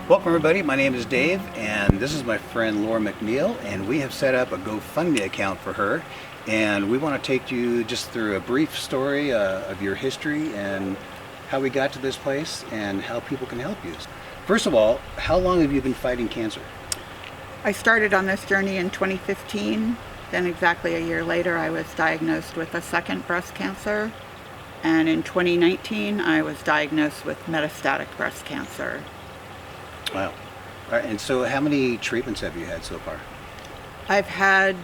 Welcome everybody, my name is Dave and this is my friend Laura McNeil, and we have set up a GoFundMe account for her, and we want to take you just through a brief story of your history and how we got to this place and how people can help you. First of all, how long have you been fighting cancer? I started on this journey in 2015. Then exactly a year later I was diagnosed with a second breast cancer, and in 2019 I was diagnosed with metastatic breast cancer. Wow. All right, and so how many treatments have you had so far? I've had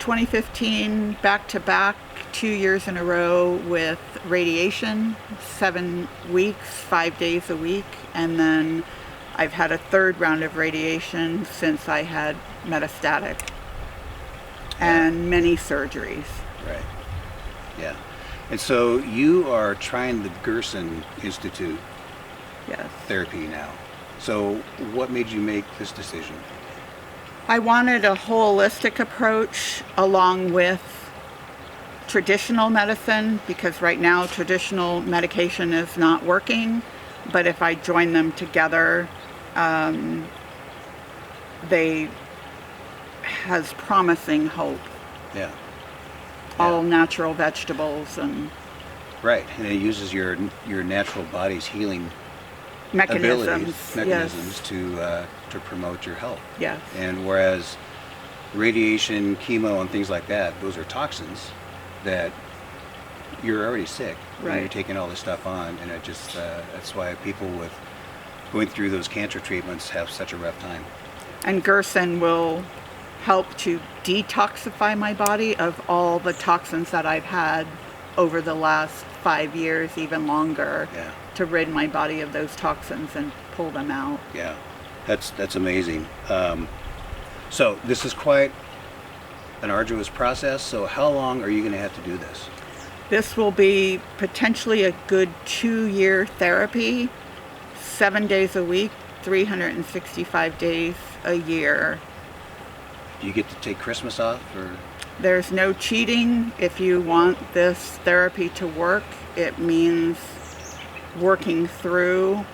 2015 back-to-back 2 years in a row with radiation, 7 weeks, 5 days a week, and then I've had a third round of radiation since I had metastatic, and many surgeries. Right. Yeah. And so you are trying the Gerson Institute Yes. therapy now. So what made you make this decision? I wanted a holistic approach along with traditional medicine, because right now traditional medication is not working, but if I join them together, they has promising hope. Yeah. All natural vegetables and Right, and it uses your natural body's healing mechanisms mechanisms to promote your health. Yes. And whereas radiation, chemo, and things like that, those are toxins that you're already sick. Right. And you're taking all this stuff on, and it just that's why people with going through those cancer treatments have such a rough time. And Gerson will help to detoxify my body of all the toxins that I've had over the last 5 years, even longer. Yeah. To rid my body of those toxins and pull them out. Yeah, that's amazing. So this is quite an arduous process. So how long are you going to have to do this? This will be potentially a good 2-year therapy, 7 days a week, 365 days a year. Do you get to take Christmas off, or? There's no cheating. If you want this therapy to work, it means working through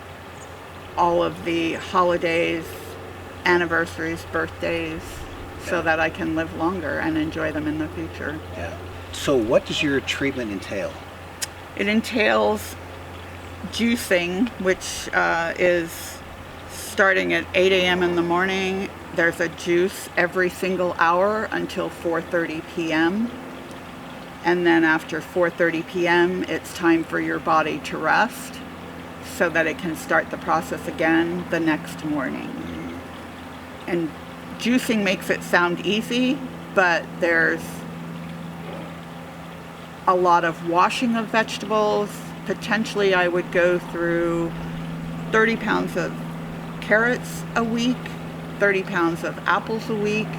all of the holidays, anniversaries, birthdays, so that I can live longer and enjoy them in the future. Yeah. So what does your treatment entail? It entails juicing, which is starting at 8 a.m. in the morning. There's a juice every single hour until 4:30 p.m. And then after 4:30 p.m., it's time for your body to rest so that it can start the process again the next morning. And juicing makes it sound easy, but there's a lot of washing of vegetables. Potentially I would go through 30 pounds of carrots a week, 30 pounds of apples a week,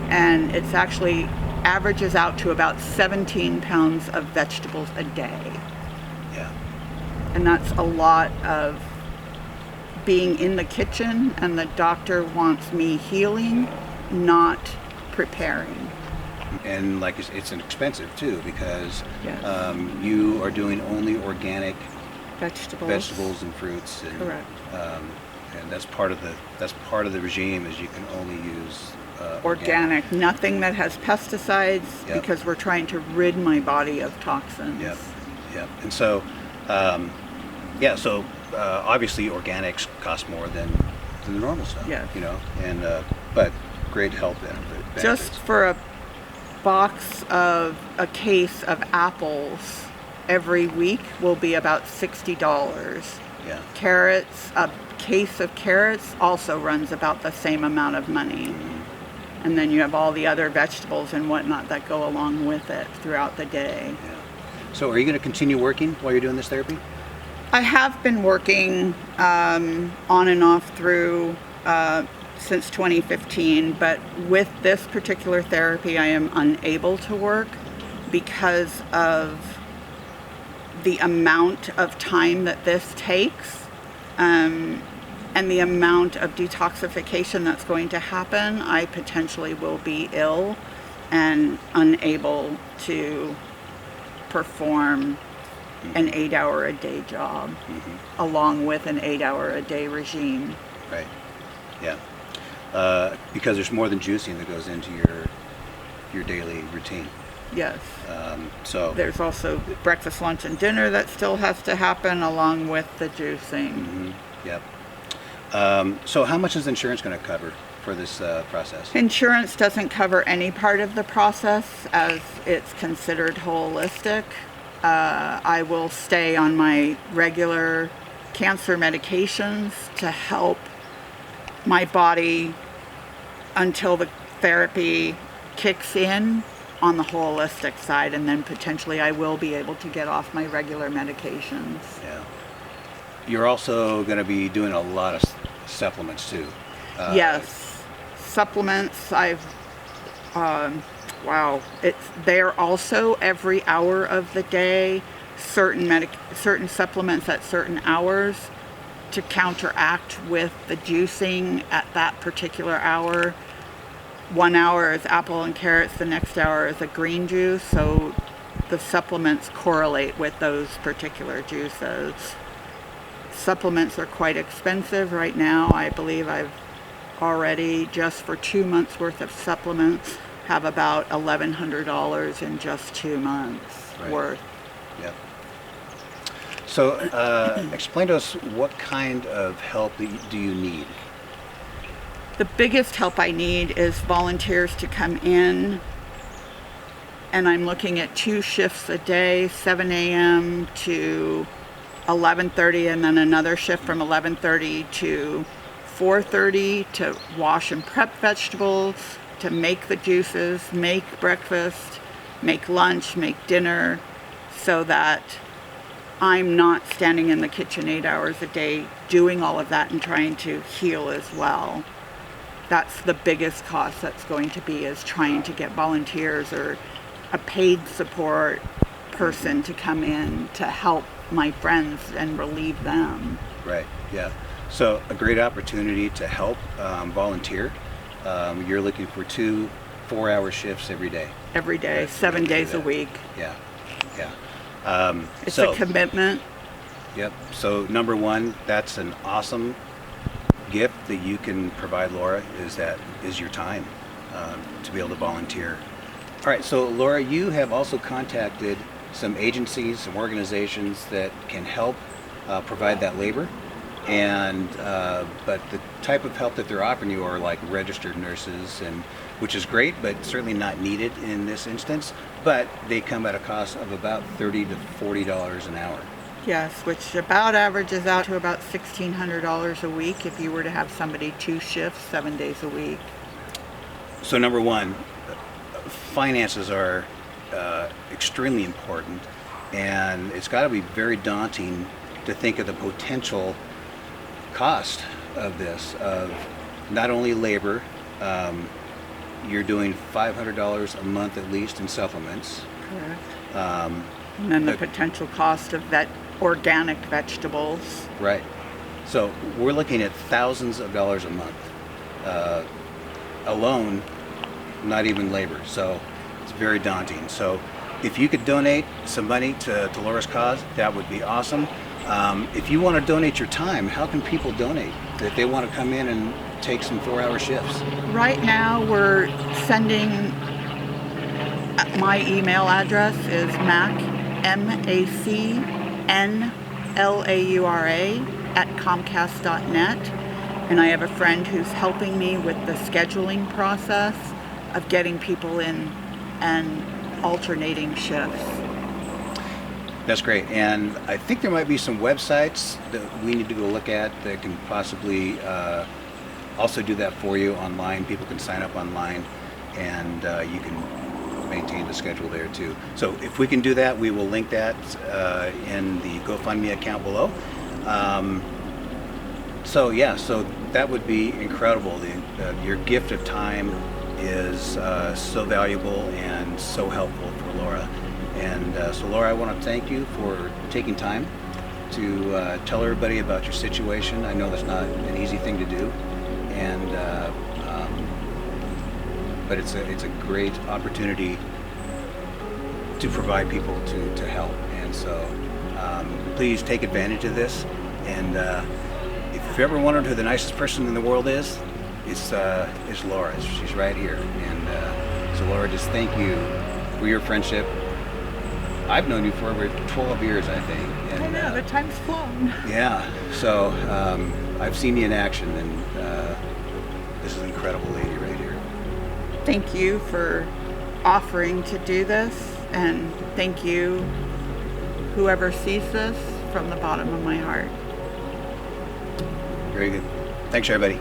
and it's actually averages out to about 17 pounds of vegetables a day. Yeah. And that's a lot of being in the kitchen, and the doctor wants me healing, not preparing. And like it's expensive too, because Yes. you are doing only organic Vegetables. and fruits. And, Correct. And that's part of the regime, is you can only use Organic, nothing that has pesticides, Yep. because we're trying to rid my body of toxins. Yep. Yep. And so, obviously organics cost more than the normal stuff. Yes. You know, and but great health benefits. Just for a box of a case of apples every week will be about $60. Yeah. Carrots, a case of carrots also runs about the same amount of money. And then you have all the other vegetables and whatnot that go along with it throughout the day. Yeah. So are you going to continue working while you're doing this therapy? I have been working on and off through since 2015, but with this particular therapy I am unable to work because of the amount of time that this takes. And the amount of detoxification that's going to happen. I potentially will be ill and unable to perform an 8-hour-a-day job, along with an 8-hour-a-day regime. Right. Yeah. Because there's more than juicing that goes into your daily routine. Yes. So there's also breakfast, lunch, and dinner that still has to happen along with the juicing. Yep. So how much is insurance going to cover for this process? Insurance doesn't cover any part of the process as it's considered holistic. I will stay on my regular cancer medications to help my body until the therapy kicks in on the holistic side, and then potentially I will be able to get off my regular medications. Yeah. You're also going to be doing a lot of supplements too. Yes, supplements. They're also every hour of the day. Certain supplements at certain hours to counteract with the juicing at that particular hour. 1 hour is apple and carrots, the next hour is a green juice, so the supplements correlate with those particular juices. Supplements are quite expensive right now. I believe I've already, just for 2 months worth of supplements, have about $1,100 in just 2 months worth. Yep. So explain to us what kind of help do you need? The biggest help I need is volunteers to come in, and I'm looking at 2 shifts a day, 7 a.m. to 11:30, and then another shift from 11:30 to 4:30 to wash and prep vegetables, to make the juices, make breakfast, make lunch, make dinner, so that I'm not standing in the kitchen 8 hours a day doing all of that and trying to heal as well. That's the biggest cost that's going to be, is trying to get volunteers or a paid support person to come in to help my friends and relieve them. Right, yeah. So a great opportunity to help volunteer. You're looking for 2 4-hour shifts every day. Every day, 7 days a week. Yeah, yeah. It's a commitment. Yep. So number one, that's an awesome gift that you can provide Laura, is your time to be able to volunteer. All right, so Laura, you have also contacted some agencies, some organizations that can help provide that labor, and but the type of help that they're offering you are like registered nurses, and which is great, but certainly not needed in this instance. But they come at a cost of about $30 to $40 an hour. Yes, which about averages out to about $1,600 a week if you were to have somebody 2 shifts, 7 days a week. So number one, finances are extremely important, and it's got to be very daunting to think of the potential cost of this, of not only labor. You're doing $500 a month at least in supplements. Correct. And then the potential cost of organic vegetables. Right. So we're looking at thousands of dollars a month alone, not even labor. So it's very daunting. So if you could donate some money to Laura's cause, that would be awesome. If you want to donate your time, how can people donate if they want to come in and take some 4-hour shifts? Right now we're sending, my email address is MacNlaura at Comcast.net, and I have a friend who's helping me with the scheduling process of getting people in and alternating shifts. That's great, and I think there might be some websites that we need to go look at that can possibly also do that for you online. People can sign up online, and you can maintain the schedule there too. So if we can do that, we will link that in the GoFundMe account below. So that would be incredible. Your gift of time is so valuable and so helpful for Laura. And so Laura, I want to thank you for taking time to tell everybody about your situation. I know that's not an easy thing to do, and but it's a great opportunity to provide people to help. And so Please take advantage of this. And if you ever wondered who the nicest person in the world is, it's Laura. She's right here. And so Laura, just thank you for your friendship. I've known you for over 12 years, I think. And, I know, the time's flown. Yeah, so I've seen you in action, and this is an incredible lady right here. Thank you for offering to do this, and thank you, whoever sees this, from the bottom of my heart. Very good. Thanks, everybody.